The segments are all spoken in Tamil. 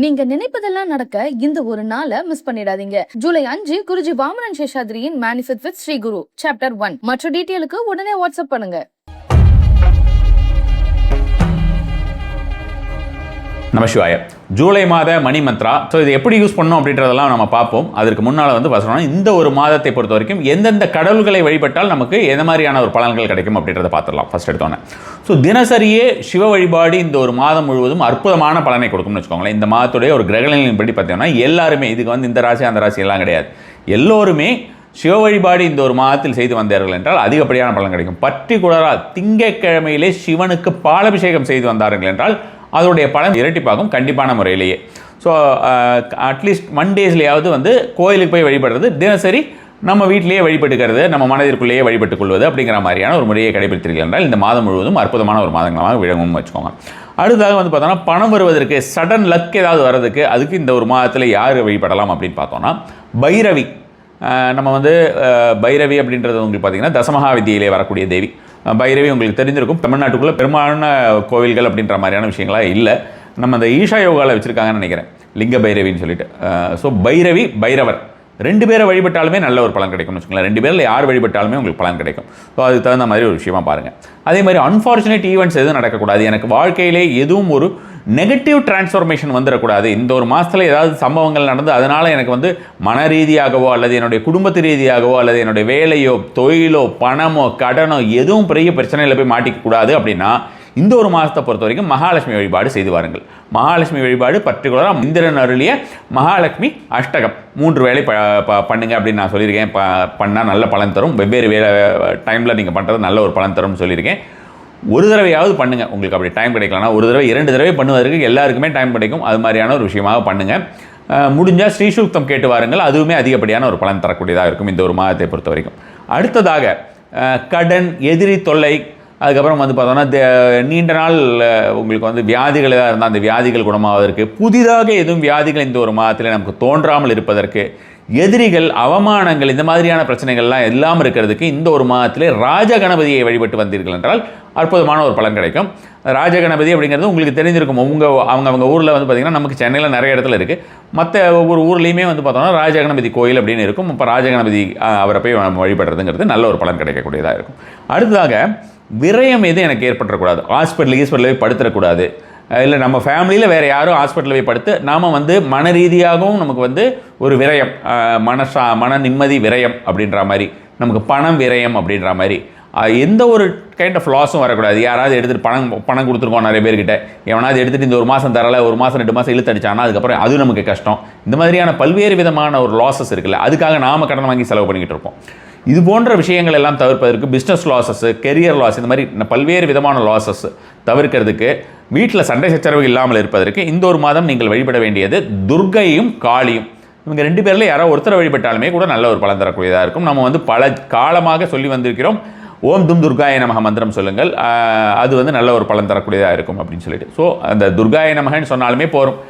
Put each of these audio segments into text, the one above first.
நீங்க நினைப்பதெல்லாம் நடக்க இந்த ஒரு நாளை மிஸ் பண்ணிடாதீங்க. ஜூலை 5 குருஜி வாமனன் சேஷாத்ரியின் manifest with Sri Guru chapter 1. மற்ற டீட்டெயிலுக்கு உடனே வாட்ஸ்அப் பண்ணுங்க. நமசிவாய. ஜூலை மாத மணி மந்த்ரா. ஸோ இது எப்படி யூஸ் பண்ணணும் அப்படின்றதெல்லாம் நம்ம பார்ப்போம். அதற்கு முன்னால் வசனம் இந்த ஒரு மாதத்தை பொறுத்த வரைக்கும் எந்தெந்த கடவுள்களை வழிபட்டால் நமக்கு எந்த மாதிரியான ஒரு பலன்கள் கிடைக்கும் அப்படின்றத பார்த்துடலாம். ஃபர்ஸ்ட் எடுத்தோன்னே ஸோ தினசரியே சிவ வழிபாடு இந்த ஒரு மாதம் முழுவதும் அற்புதமான பலனை கொடுக்கும்னு வச்சுக்கோங்களேன். இந்த மாதத்துடைய ஒரு கிரகணின் படி பார்த்தீங்கன்னா எல்லாருமே இதுக்கு இந்த ராசி அந்த ராசி எல்லாம் கிடையாது, எல்லோருமே சிவ வழிபாடு இந்த ஒரு மாதத்தில் செய்து வந்தார்கள் என்றால் அதிகப்படியான பலன் கிடைக்கும். பர்டிகுலராக திங்கட்கிழமையிலே சிவனுக்கு பாலாபிஷேகம் செய்து வந்தார்கள் என்றால் அதோடைய பலன் இரட்டிப்பாகும் கண்டிப்பான முறையிலேயே. ஸோ அட்லீஸ்ட் மண்டேஸ்லேயாவது கோயிலுக்கு போய் வழிபடுறது, தினசரி நம்ம வீட்டிலேயே வழிபட்டுக்கிறது, நம்ம மனதிற்குள்ளேயே வழிபட்டுக் கொள்வது அப்படிங்கிற மாதிரியான ஒரு முறையை கடைபிடித்தீர்கள் என்றால் இந்த மாதம் முழுவதும் அற்புதமான ஒரு மாதங்களாக விளங்கும்னு வச்சுக்கோங்க. அடுத்ததாக பார்த்தோன்னா பணம் வருவதற்கு, சடன் லக் ஏதாவது வர்றதுக்கு, அதுக்கு இந்த ஒரு மாதத்தில் யார் வழிபடலாம் அப்படின்னு பார்த்தோன்னா பைரவி. நம்ம பைரவி அப்படின்றது உங்களுக்கு பார்த்திங்கன்னா தசமகா வித்தியிலே வரக்கூடிய தேவி பைரவி. உங்களுக்கு தெரிஞ்சிருக்கும், தமிழ்நாட்டுக்குள்ளே பெரும்பாலான கோவில்கள் அப்படின்ற மாதிரியான விஷயங்களாக இல்லை. நம்ம அந்த ஈஷா யோகாவில் வச்சுருக்காங்கன்னு நினைக்கிறேன், லிங்க பைரவின்னு சொல்லிட்டு. ஸோ பைரவி, பைரவர் ரெண்டு பேரை வழிபட்டாலுமே நல்ல ஒரு பலன் கிடைக்கும்னு வச்சுக்கோங்களேன். ரெண்டு பேரில் யார் வழிபட்டாலுமே உங்களுக்கு பலன் கிடைக்கும். ஸோ அதுக்கு தகுந்த மாதிரி ஒரு விஷயமா பாருங்கள். அதே மாதிரி அன்ஃபார்ச்சுனேட் ஈவெண்ட்ஸ் எதுவும் நடக்கக்கூடாது. எனக்கு வாழ்க்கையிலே எதுவும் ஒரு நெகட்டிவ் டிரான்ஸ்ஃபர்மேஷன் வந்துடக்கூடாது. இந்த ஒரு மாதத்தில் ஏதாவது சம்பவங்கள் நடந்து அதனால் எனக்கு மன ரீதியாகவோ அல்லது என்னுடைய குடும்பத்து ரீதியாகவோ அல்லது என்னுடைய வேலையோ தொழிலோ பணமோ கடனோ எதுவும் பெரிய பிரச்சனையில் போய் மாட்டிக்கக்கூடாது அப்படின்னா இந்த ஒரு மாதத்தை பொறுத்த வரைக்கும் மகாலட்சுமி வழிபாடு செய்து வாருங்கள். மகாலட்சுமி வழிபாடு பர்டிகுலராக இந்திரன் அருளிய மகாலட்சுமி அஷ்டகம் 3 வேளை பண்ணுங்க அப்படின்னு நான் சொல்லியிருக்கேன். பண்ணால் நல்ல பலன் தரும். வெவ்வேறு டைமில் நீங்கள் பண்ணுறது நல்ல ஒரு பலன் தரும்னு சொல்லியிருக்கேன். ஒரு தடவையாவது பண்ணுங்கள். உங்களுக்கு அப்படி டைம் கிடைக்கலனா ஒரு தடவை 2 தடவை பண்ணுவதற்கு எல்லாருக்குமே டைம் கிடைக்கும். அது மாதிரியான ஒரு விஷயமாக பண்ணுங்கள். முடிஞ்சால் ஸ்ரீசூக்தம் கேட்டு வாருங்கள். அதுவுமே அதிகப்படியான ஒரு பலன் தரக்கூடியதாக இருக்கும் இந்த ஒரு மாதத்தை பொறுத்த வரைக்கும். அடுத்ததாக கடன், எதிரி தொல்லை, அதுக்கப்புறம் பார்த்தோன்னா நீண்ட நாள் உங்களுக்கு வியாதிகள் ஏதாவது இருந்தால் அந்த வியாதிகள் குணமாவதற்கு, புதிதாக எதுவும் வியாதிகள் இந்த ஒரு மாதத்தில் நமக்கு தோன்றாமல் இருப்பதற்கு, எதிரிகள், அவமானங்கள், இந்த மாதிரியான பிரச்சனைகள்லாம் இல்லாமல் இருக்கிறதுக்கு இந்த ஒரு மாதத்திலே ராஜகணபதியை வழிபட்டு வந்தீர்கள் என்றால் அற்புதமான ஒரு பலன் கிடைக்கும். ராஜகணபதி அப்படிங்கிறது உங்களுக்கு தெரிஞ்சிருக்கும். அவங்க ஊரில் பார்த்திங்கன்னா நமக்கு சென்னையில் நிறைய இடத்துல இருக்குது. மற்ற ஒவ்வொரு ஊர்லேயுமே பார்த்தோன்னா ராஜகணபதி கோயில் அப்படின்னு இருக்கும். இப்போ ராஜகணபதி அவரை போய் வழிபடுறதுங்கிறது நல்ல ஒரு பலன் கிடைக்கக்கூடியதாக இருக்கும். அடுத்ததாக விரயம் எதுவும் எனக்கு ஏற்பட்டுறக்கூடாது. ஹாஸ்பிட்டலில் போய் படுத்துடக்கூடாது. இல்லை நம்ம ஃபேமிலியில் வேறு யாரும் ஹாஸ்பிட்டலில் போய் படுத்து நாம் மன ரீதியாகவும் நமக்கு ஒரு விரயம், மன நிம்மதி விரயம் அப்படின்ற மாதிரி, நமக்கு பணம் விரயம் அப்படின்ற மாதிரி எந்த ஒரு கைண்ட் ஆஃப் லாஸும் வரக்கூடாது. யாராவது எடுத்துகிட்டு பணம் கொடுத்துருக்கோம் நிறைய பேர்கிட்ட, எவனாவது எடுத்துகிட்டு இந்த ஒரு மாதம் தரலை, ஒரு மாதம் 2 மாதம் இழுத்தடிச்சானா அதுக்கப்புறம் அது நமக்கு கஷ்டம். இந்த மாதிரியான பல்வேறு விதமான ஒரு லாஸஸ் இருக்குல்ல, அதுக்காக நாம் கடன் வாங்கி செலவு பண்ணிக்கிட்டு இருப்போம். இது போன்ற விஷயங்கள் எல்லாம் தவிர்ப்பதற்கு, பிஸ்னஸ் லாஸஸ், கெரியர் லாஸ், இந்த மாதிரி பல்வேறு விதமான லாஸஸ் தவிர்க்கிறதுக்கு, வீட்டில் சண்டை சச்சரவு இல்லாமல் இருப்பதற்கு இந்த ஒரு மாதம் நீங்கள் வழிபட வேண்டியது துர்க்கையும் காளியும். இவங்க 2 பேரில் யாரோ ஒருத்தரை வழிபட்டாலுமே கூட நல்ல ஒரு பலன் தரக்கூடியதாக இருக்கும். நம்ம பல காலமாக சொல்லி வந்திருக்கிறோம், ஓம் தும் துர்காய நமக மந்திரம் சொல்லுங்கள், அது நல்ல ஒரு பலன் தரக்கூடியதாக இருக்கும் அப்படின்னு சொல்லிட்டு. ஸோ அந்த துர்காய நமகன்னு சொன்னாலுமே போகிறோம்.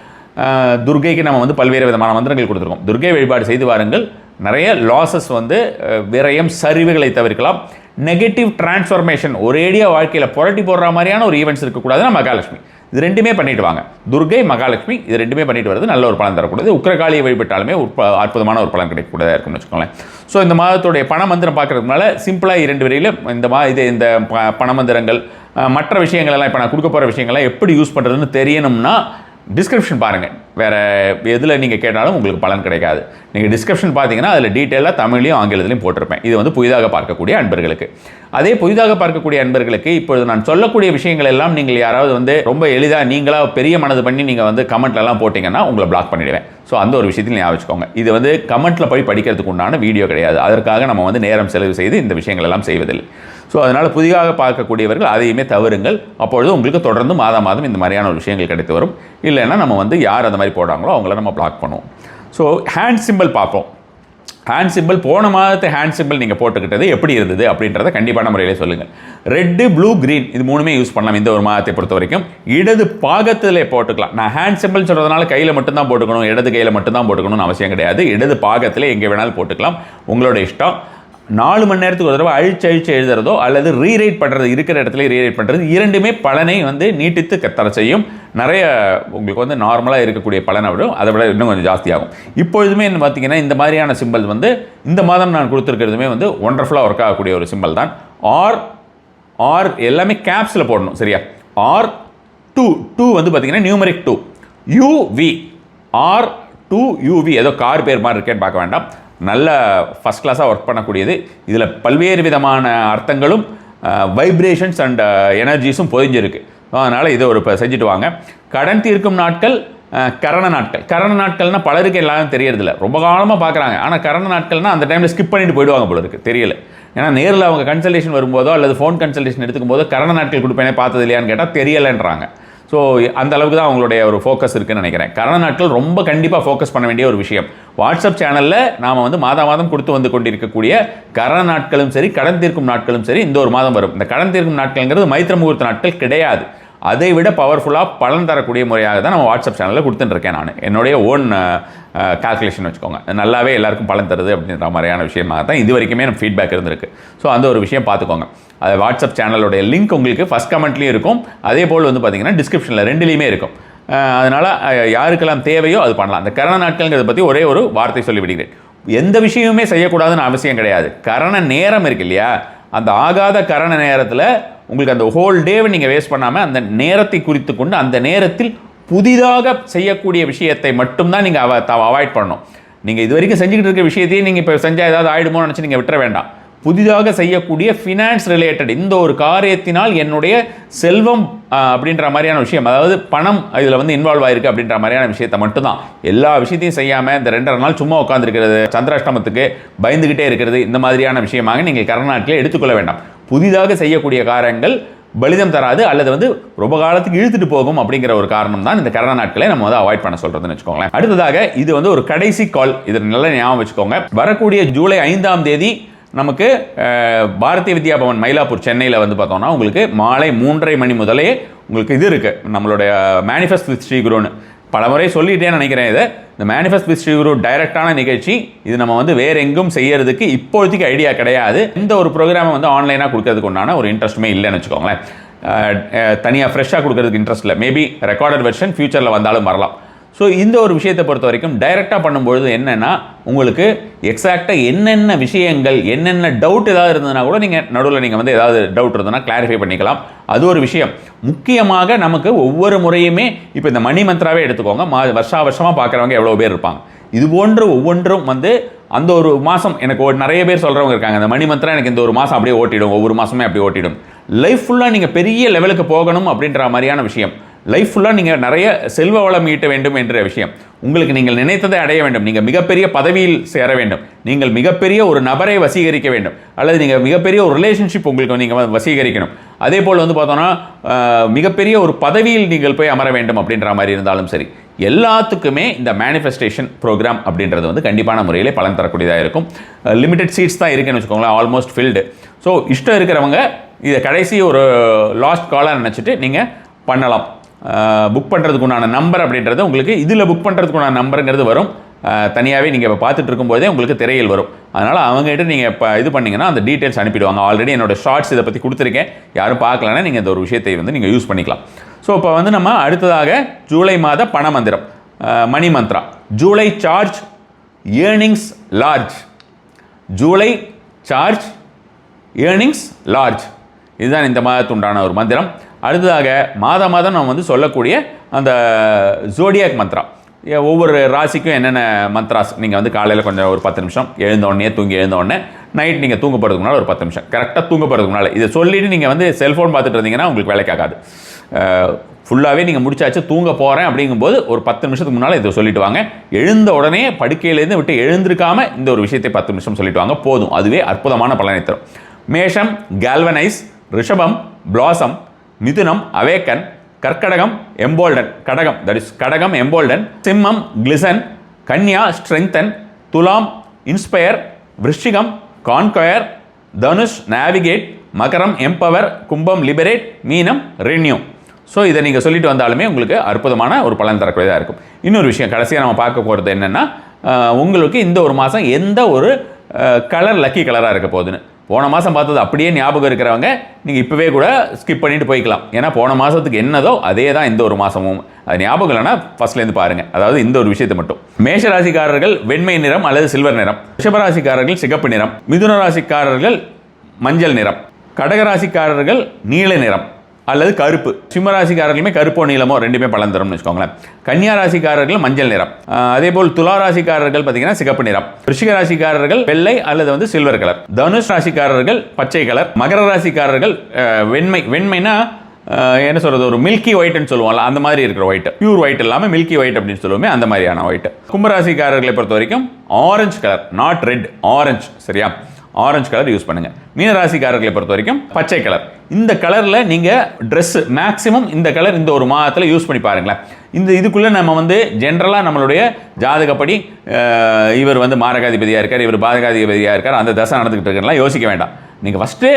துர்கைக்கு நம்ம பல்வேறு விதமான மந்திரங்கள் கொடுத்துருக்கோம். துர்கை வழிபாடு செய்து வாருங்கள். நிறைய லாஸஸ் விரயம், சரிவுகளை தவிர்க்கலாம். நெகட்டிவ் டிரான்ஸ்ஃபர்மேஷன், ஒரேடியாக வாழ்க்கையில் புரட்டி போடுற மாதிரியான ஒரு ஈவெண்ட்ஸ் இருக்கக்கூடாதுன்னா மகாலட்சுமி இது 2மே பண்ணிட்டு வாங்க. துர்கை, மகாலட்சுமி இது 2மே பண்ணிட்டு வருது நல்ல ஒரு பலன் தரக்கூடாது. உக்கிரகாளியை வழிபட்டாலுமே அற்புதமான ஒரு பலன் கிடைக்கக்கூடியதாக இருக்கும்னு வச்சுக்கோங்களேன். ஸோ இந்த மாதத்துடைய பண மந்திரம் பார்க்குறதுனால சிம்பிளாக 2 வரையில் இந்த பண மந்திரங்கள் மற்ற விஷயங்கள் எல்லாம் இப்போ நான் கொடுக்க போகிற விஷயங்கள்லாம் எப்படி யூஸ் பண்ணுறதுன்னு தெரியணும்னா டிஸ்கிரிப்ஷன் பாருங்கள். வேறு எதில் நீங்கள் கேட்டாலும் உங்களுக்கு பலன் கிடைக்காது. நீங்கள் டிஸ்கிரிப்ஷன் பார்த்தீங்கன்னா அதில் டீட்டெயிலாக தமிழ்லையும் ஆங்கிலத்திலையும் போட்டிருப்பேன். இது புதிதாக பார்க்கக்கூடிய அன்பர்களுக்கு. அதே புதிதாக பார்க்கக்கூடிய அன்பர்களுக்கு இப்பொழுது நான் சொல்லக்கூடிய விஷயங்கள் எல்லாம் நீங்கள் யாராவது ரொம்ப எளிதாக நீங்களாக பெரிய மனது பண்ணி நீங்கள் கமெண்ட்லலாம் போட்டிங்கன்னா உங்களை பிளாக் பண்ணிடுவேன். ஸோ அந்த ஒரு விஷயத்தில் ஞாபகம் வச்சுக்கோங்க. இது கமெண்ட்டில் போய் படிக்கிறதுக்கு உண்டான வீடியோ கிடையாது. அதற்காக நம்ம நேரம் செலவு செய்து இந்த விஷயங்கள் எல்லாம் செய்வதில்லை. ஸோ அதனால் புதிதாக பார்க்கக்கூடியவர்கள் அதையுமே தவறுங்கள். அப்பொழுது உங்களுக்கு தொடர்ந்து மாதம் இந்த மாதிரியான ஒரு விஷயங்கள் கிடைத்து வரும். இல்லைன்னா நம்ம யார் அந்த மாதிரி போடுறாங்களோ அவங்கள நம்ம பிளாக் பண்ணுவோம். ஸோ ஹேண்ட் சிம்பிள் பார்ப்போம். ஹேண்ட் சிம்பிள் போன மாதத்தை ஹேண்ட் சிம்பிள் நீங்கள் போட்டுக்கிட்டது எப்படி இருந்தது அப்படின்றத கண்டிப்பான முறையிலே சொல்லுங்கள். ரெட்டு, ப்ளூ, க்ரீன் இது 3மே யூஸ் பண்ணலாம் இந்த ஒரு மாதத்தை பொறுத்த வரைக்கும். இடது பாகத்தில் போட்டுக்கலாம். நான் ஹேண்ட் சிம்பிள் சொல்கிறதுனால கையில் மட்டும்தான் போட்டுக்கணும், இடது கையில் மட்டும்தான் போட்டுக்கணும்னு அவசியம் கிடையாது. இடது பாகத்தில் எங்கே வேணாலும் போட்டுக்கலாம், உங்களோட இஷ்டம். 4 மணி நேரத்துக்கு ஒரு தடவை அழிச்சு எழுதுறதோ அல்லது ரீரைட் பண்ணுறது, இருக்கிற இடத்துல ரீரைட் பண்ணுறது, இரண்டுமே பலனை வந்து நீட்டித்து தர செய்யும். நிறைய உங்களுக்கு வந்து நார்மலாக இருக்கக்கூடிய பலனை விட அதை விட இன்னும் கொஞ்சம் ஜாஸ்தியாகும். இப்பொழுதுமே பார்த்தீங்கன்னா இந்த மாதிரியான சிம்பிள் வந்து இந்த மாதம் நான் கொடுத்துருக்கிறதுமே வந்து ஒண்டர்ஃபுல்லாக ஒர்க் ஆகக்கூடிய ஒரு சிம்பிள் தான். ஆர் எல்லாமே கேப்ஸில் போடணும், சரியா? R2 வந்து பார்த்தீங்கன்னா நியூமரிக் 2, UV R2UV, ஏதோ கார் பேர் மாதிரி இருக்கேன்னு பார்க்க வேண்டாம். நல்ல ஃபஸ்ட் கிளாஸாக ஒர்க் பண்ணக்கூடியது. இதில் பல்வேறு விதமான அர்த்தங்களும் வைப்ரேஷன்ஸ் அண்ட் எனர்ஜிஸும் பொதிஞ்சிருக்கு. அதனால் இதை ஒரு செஞ்சுட்டு வாங்க. கடன் தீர்க்கும் நாட்கள், கரண நாட்கள்னால் பலருக்கு எல்லாரும் தெரியறதில்ல, ரொம்ப காலமாக பார்க்குறாங்க. ஆனால் கரண நாட்கள்னால் அந்த டைமில் ஸ்கிப் பண்ணிட்டு போயிடுவாங்க போல இருக்குது, தெரியல. ஏன்னா நேரில் அவங்க கன்சல்டேஷன் வரும்போதோ அல்லது ஃபோன் கன்சல்டேஷன் எடுத்துக்கும் போதோ கரண நாட்கள் கொடுப்பேனே பார்த்தது இல்லையான்னு கேட்டால் தெரியலைன்றாங்க. ஸோ அந்த அளவுக்கு தான் அவங்களுடைய ஒரு ஃபோக்கஸ் இருக்குன்னு நினைக்கிறேன். கரண நாட்கள் ரொம்ப கண்டிப்பாக ஃபோக்கஸ் பண்ண வேண்டிய ஒரு விஷயம். வாட்ஸ்அப் சேனலில் நாம் வந்து மாதம் கொடுத்து வந்து கொண்டிருக்கக்கூடிய கரண நாட்களும் சரி, கடன் தீர்க்கும் நாட்களும் சரி, இந்த ஒரு மாதம் வரும். இந்த கடன் தீர்க்கும் நாட்கள்ங்கிறது மைத்திர முகூர்த்த நாட்கள் கிடையாது. அதை விட பவர்ஃபுல்லாக பலன் தரக்கூடிய முறையாக தான் நம்ம வாட்ஸ்அப் சேனலில் கொடுத்துட்டுருக்கேன். நான் என்னுடைய ஓன் கால்குலேஷன் வச்சுக்கோங்க, நல்லாவே எல்லாருக்கும் பலன் தருது அப்படின்ற மாதிரியான விஷயமாக தான் இது வரைக்குமே நம்ம ஃபீட்பேக் இருந்திருக்கு. ஸோ அந்த ஒரு விஷயம் பார்த்துக்கோங்க. அது வாட்ஸ்அப் சேனலோடைய லிங்க் உங்களுக்கு ஃபஸ்ட் கமெண்ட்லேயும் இருக்கும், அதே போல் வந்து பார்த்தீங்கன்னா டிஸ்கிரிப்ஷனில் ரெண்டுலேயுமே இருக்கும். அதனால் யாருக்கெல்லாம் தேவையோ அது பண்ணலாம். அந்த கரண நாட்கள்ங்கிறத பற்றி ஒரே ஒரு வார்த்தை சொல்லிவிடுகிறேன். எந்த விஷயமுமே செய்யக்கூடாதுன்னு அவசியம் கிடையாது. கரண நேரம் இருக்கு இல்லையா, அந்த ஆகாத கரண நேரத்தில் உங்களுக்கு அந்த ஹோல் டேவை நீங்கள் வேஸ்ட் பண்ணாமல் அந்த நேரத்தை குறித்து கொண்டு அந்த நேரத்தில் புதிதாக செய்யக்கூடிய விஷயத்தை மட்டும்தான் நீங்கள் அவாய்ட் பண்ணணும். நீங்கள் இது வரைக்கும் செஞ்சுக்கிட்டு இருக்க விஷயத்தையே நீங்கள் இப்போ செஞ்சால் ஏதாவது ஆகிடுமோன்னு நினச்சி நீங்கள் விட்டுற வேண்டாம். புதிதாக செய்யக்கூடிய ஃபினான்ஸ் ரிலேட்டட் இந்த ஒரு காரியத்தினால் என்னுடைய செல்வம் அப்படின்ற மாதிரியான விஷயம், அதாவது பணம் இதில் வந்து இன்வால்வ் ஆகிருக்கு அப்படின்ற மாதிரியான விஷயத்தை மட்டும்தான். எல்லா விஷயத்தையும் செய்யாமல் இந்த 2.5 நாள் சும்மா உட்காந்துருக்கிறது, சந்திராஷ்டமத்துக்கு பயந்துக்கிட்டே இருக்கிறது, இந்த மாதிரியான விஷயமாக நீங்கள் கரணநாட்களை எடுத்துக்கொள்ள வேண்டாம். புதிதாக செய்யக்கூடிய காரியங்கள் பலிதம் தராது அல்லது வந்து ரொம்ப காலத்துக்கு இழுத்துட்டு போகும் அப்படிங்கிற ஒரு காரணம் தான் இந்த கரண நாட்களை நம்ம வந்து அவாய்ட் பண்ண சொல்றதுன்னு வச்சுக்கோங்களேன். அடுத்ததாக இது வந்து ஒரு கடைசி கால், இது நல்ல ஞாபகம் வச்சுக்கோங்க. வரக்கூடிய ஜூலை 5ஆம் தேதி நமக்கு பாரதிய வித்யா பவன் மயிலாப்பூர் சென்னையில் வந்து பார்த்தோம்னா உங்களுக்கு மாலை 3:30 மணி முதலே உங்களுக்கு இது இருக்குது, நம்மளுடைய மேனிஃபெஸ்ட் வித் ஸ்ரீ குருன்னு பல முறை சொல்லிட்டேன்னு நினைக்கிறேன். இது இந்த மேனிஃபெஸ்ட் வித் ஸ்ரீ குரு டைரக்டான நிகழ்ச்சி. இது நம்ம வந்து வேறு எங்கும் செய்யறதுக்கு இப்போதைக்கு ஐடியா கிடையாது. இந்த ஒரு ப்ரோக்ராமை வந்து ஆன்லைனாக கொடுக்கறதுக்கு உண்டான ஒரு இன்ட்ரெஸ்ட்டுமே இல்லைன்னு வச்சுக்கோங்களேன். தனியாக ஃப்ரெஷ்ஷாக கொடுக்கறதுக்கு இன்ட்ரெஸ்ட் இல்லை. மேபி ரெக்கார்டட் வெர்ஷன் ஃபியூச்சரில் வந்தாலும் வரலாம். ஸோ இந்த ஒரு விஷயத்தை பொறுத்த வரைக்கும் டைரெக்டாக பண்ணும்பொழுது என்னென்னா உங்களுக்கு எக்ஸாக்டாக என்னென்ன விஷயங்கள், என்னென்ன டவுட் ஏதாவது இருந்ததுன்னா கூட நீங்கள் நடுவில் நீங்கள் வந்து ஏதாவது டவுட் இருந்ததுன்னா கிளாரிஃபை பண்ணிக்கலாம். அது ஒரு விஷயம். முக்கியமாக நமக்கு ஒவ்வொரு முறையுமே இப்போ இந்த மணி மந்த்ராவே எடுத்துக்கோங்க, வருஷமாக பார்க்குறவங்க எவ்வளோ பேர் இருப்பாங்க. இது போன்று ஒவ்வொன்றும் வந்து அந்த ஒரு மாதம் எனக்கு நிறைய பேர் சொல்கிறவங்க இருக்காங்க, அந்த மணி மந்த்ரா எனக்கு இந்த ஒரு மாதம் அப்படியே ஓட்டிடும், ஒவ்வொரு மாதமே அப்படி ஓட்டிடும். லைஃப் ஃபுல்லாக நீங்கள் பெரிய லெவலுக்கு போகணும் அப்படின்ற மாதிரியான விஷயம், லைஃப் ஃபுல்லாக நீங்கள் நிறைய செல்வ வளம் ஈட்ட வேண்டும் என்ற விஷயம், உங்களுக்கு நீங்கள் நினைத்ததை அடைய வேண்டும், நீங்கள் மிகப்பெரிய பதவியில் சேர வேண்டும், நீங்கள் மிகப்பெரிய ஒரு நபரை வசீகரிக்க வேண்டும், அல்லது நீங்கள் மிகப்பெரிய ஒரு ரிலேஷன்ஷிப் உங்களுக்கு நீங்கள் வசீகரிக்கணும், அதே போல் வந்து பார்த்தோன்னா மிகப்பெரிய ஒரு பதவியில் நீங்கள் போய் அமர வேண்டும் அப்படின்ற மாதிரி இருந்தாலும் சரி, எல்லாத்துக்குமே இந்த மேனிஃபெஸ்டேஷன் ப்ரோக்ராம் அப்படின்றது வந்து கண்டிப்பான முறையில் பலன் தரக்கூடியதாக இருக்கும். லிமிடெட் சீட்ஸ் தான் இருக்குன்னு வச்சுக்கோங்களேன், ஆல்மோஸ்ட் ஃபில்டு. ஸோ இஷ்டம் இருக்கிறவங்க இதை கடைசி ஒரு லாஸ்ட் காலாக நினச்சிட்டு நீங்கள் பண்ணலாம். புக் பண்ணுறதுக்கு உண்டான நம்பர் அப்படின்றது உங்களுக்கு இதில் புக் பண்ணுறதுக்கு உண்டான நம்பருங்கிறது வரும். தனியாகவே நீங்கள் இப்போ பார்த்துட்டு இருக்கும்போதே உங்களுக்கு திரையில் வரும். அதனால் அவங்ககிட்ட நீங்கள் இப்போ இது பண்ணிங்கன்னா அந்த டீட்டெயில்ஸ் அனுப்பிடுவாங்க. ஆல்ரெடி என்னோடய ஷார்ட்ஸ் இதை பற்றி கொடுத்துருக்கேன், யாரும் பார்க்கலன்னா நீங்கள் இந்த ஒரு விஷயத்தை வந்து நீங்கள் யூஸ் பண்ணிக்கலாம். ஸோ இப்போ வந்து நம்ம அடுத்ததாக ஜூலை மாத பண மந்திரம் money mantra. July charge earnings large. July charge earnings large, இதுதான் இந்த மாதத்துண்டான ஒரு மந்திரம். அடுத்ததாக மாதம் நம்ம வந்து சொல்லக்கூடிய அந்த ஜோடியாக் மந்த்ரா, ஒவ்வொரு ராசிக்கும் என்னென்ன மந்த்ராஸ் நீங்கள் வந்து காலையில் கொஞ்சம் ஒரு 10 நிமிஷம் எழுந்தோடனே தூங்கி எழுந்தோடனே நைட் நீங்கள் தூங்க போகிறதுக்கு முன்னால் ஒரு 10 நிமிஷம் கரெக்டாக தூங்க போகிறதுக்கு முன்னால் இதை சொல்லிவிட்டு நீங்கள் வந்து செல்ஃபோன் பார்த்துட்டு இருந்தீங்கன்னா உங்களுக்கு வேலைக்காகாது. ஃபுல்லாகவே நீங்கள் முடிச்சாச்சு தூங்க போகிறேன் அப்படிங்கும்போது ஒரு 10 நிமிஷத்துக்கு முன்னால் இதை சொல்லிட்டு வாங்க. எழுந்த உடனே படுக்கையிலேருந்து விட்டு எழுந்திருக்காமல் இந்த ஒரு விஷயத்தை 10 நிமிஷம் சொல்லிட்டு வாங்க, போதும். அதுவே அற்புதமான பலனை தரும். மேஷம் கேல்வனைஸ், ரிஷபம் பிளாசம், மிதுனம் அவேக்கன், கர்க்கடகம் எம்போல்டன், கடகம் தட் இஸ் கடகம் எம்போல்டன், சிம்மம் கிளிசன், கன்யா ஸ்ட்ரெங்தன், துலாம் இன்ஸ்பயர், விருஷிகம் கான்கயர், தனுஷ் நேவிகேட், மகரம் எம்பவர், கும்பம் லிபரேட், மீனம் ரென்யூ. ஸோ இதை நீங்கள் சொல்லிட்டு வந்தாலுமே உங்களுக்கு அற்புதமான ஒரு பலன் தரக்கூடியதாக இருக்கும். இன்னொரு விஷயம் கடைசியாக நம்ம பார்க்க போகிறது என்னென்னா, உங்களுக்கு இந்த ஒரு மாதம் எந்த ஒரு கலர் லக்கி கலராக இருக்க போகுதுன்னு. போன மாதம் பார்த்தது அப்படியே ஞாபகம் இருக்கிறவங்க நீங்கள் இப்போவே கூட ஸ்கிப் பண்ணிட்டு போய்க்கலாம். ஏன்னா போன மாதத்துக்கு என்னதோ அதே தான் இந்த ஒரு மாதமும். அது ஞாபகம் இல்லைன்னா ஃபர்ஸ்ட்லேருந்து பாருங்கள். அதாவது இந்த ஒரு விஷயத்தை மட்டும். மேஷ ராசிக்காரர்கள் வெண்மை நிறம் அல்லது சில்வர் நிறம், ரிஷபராசிக்காரர்கள் சிகப்பு நிறம், மிதுன ராசிக்காரர்கள் மஞ்சள் நிறம், கடகராசிக்காரர்கள் நீல நிறம் அல்லது கருப்பு, சிம்மராசிக்காரர்களுமே கருப்போ நீளமோ ரெண்டுமே பலன் தரும்னு வச்சுக்கோங்களேன். கன்னியா ராசிக்காரர்கள் மஞ்சள் நிறம், அதேபோல் துலா ராசிக்காரர்கள் பார்த்தீங்கன்னா சிகப்பு நிறம், ரிஷிக ராசிக்காரர்கள் வெள்ளை அல்லது சில்வர் கலர், தனுஷ் ராசிக்காரர்கள் பச்சை கலர், மகர ராசிக்காரர்கள் வெண்மைனா என்ன சொல்றது, ஒரு மில்கி ஒயிட்னு சொல்லுவோம்ல அந்த மாதிரி இருக்கிற ஒயிட், பியூர் ஒயிட் இல்லாமல் மில்கி ஒயிட் அப்படின்னு சொல்லுவோமே அந்த மாதிரியான ஒயிட். கும்பராசிக்காரர்களை பொறுத்த வரைக்கும் orange colour, not red, orange, சரியா, ஆரஞ்சு கலர் யூஸ் பண்ணுங்க. மீனராசிக்காரர்களை பொறுத்த வரைக்கும் பச்சை கலர். இந்த கலரில் நீங்கள் ட்ரெஸ் மேக்ஸிமம் இந்த கலர் இந்த ஒரு மாதத்தில் யூஸ் பண்ணி பாருங்களேன். இதுக்குள்ளே நம்ம ஜென்ரலாக நம்மளுடைய ஜாதகப்படி இவர் மாரகாதிபதியாக இருக்கார், இவர் பாதகாதிபதியாக இருக்கார், அந்த தசை நடந்துக்கிட்டு இருக்குலாம் யோசிக்க வேண்டாம். நீங்கள் ஃபஸ்ட்டு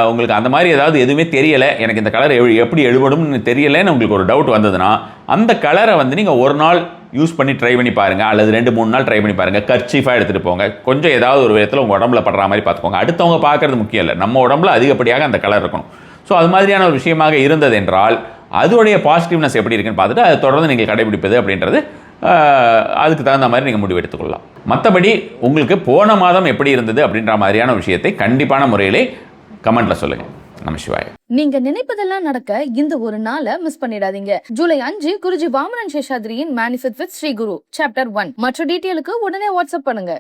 உங்களுக்கு அந்த மாதிரி ஏதாவது எதுவுமே தெரியலை, எனக்கு இந்த கலர் எப்படி எழுபடும்னு தெரியலைன்னு உங்களுக்கு ஒரு டவுட் வந்ததுன்னா அந்த கலரை நீங்கள் ஒரு நாள் யூஸ் பண்ணி ட்ரை பண்ணி பாருங்கள், அல்லது 2-3 நாள் ட்ரை பண்ணி பாருங்கள். கர்ச்சீஃபாக எடுத்துகிட்டு போங்க, கொஞ்சம் ஏதாவது ஒரு விதத்தில் உங்கள் உடம்புல படுற மாதிரி பார்த்துக்கோங்க. அடுத்தவங்க பார்க்குறது முக்கியம் இல்லை, நம்ம உடம்புல அதிகப்படியாக அந்த கலர் இருக்கணும். ஸோ அது மாதிரியான ஒரு விஷயமாக இருந்தது என்றால் அதோடைய பாசிட்டிவ்னஸ் எப்படி இருக்குன்னு பார்த்துட்டு அதை தொடர்ந்து நீங்கள் கடைபிடிப்பது அப்படின்றது அதுக்கு தகுந்த மாதிரி நீங்கள் முடிவு எடுத்துக்கொள்ளலாம். மற்றபடி உங்களுக்கு போன மாதம் எப்படி இருந்தது அப்படின்ற மாதிரியான விஷயத்தை கண்டிப்பான முறையிலே கமெண்ட்டில் சொல்லுங்கள். நமசிவாய. நீங்க நினைப்பதெல்லாம் நடக்க இந்த ஒரு நாளை மிஸ் பண்ணிடாதீங்க. ஜூலை 5 குருஜி வாமனன் சேஷாத்ரியின் manifest with Sri Guru chapter 1. மற்ற டீட்டெயிலுக்கு உடனே வாட்ஸ்அப் பண்ணுங்க.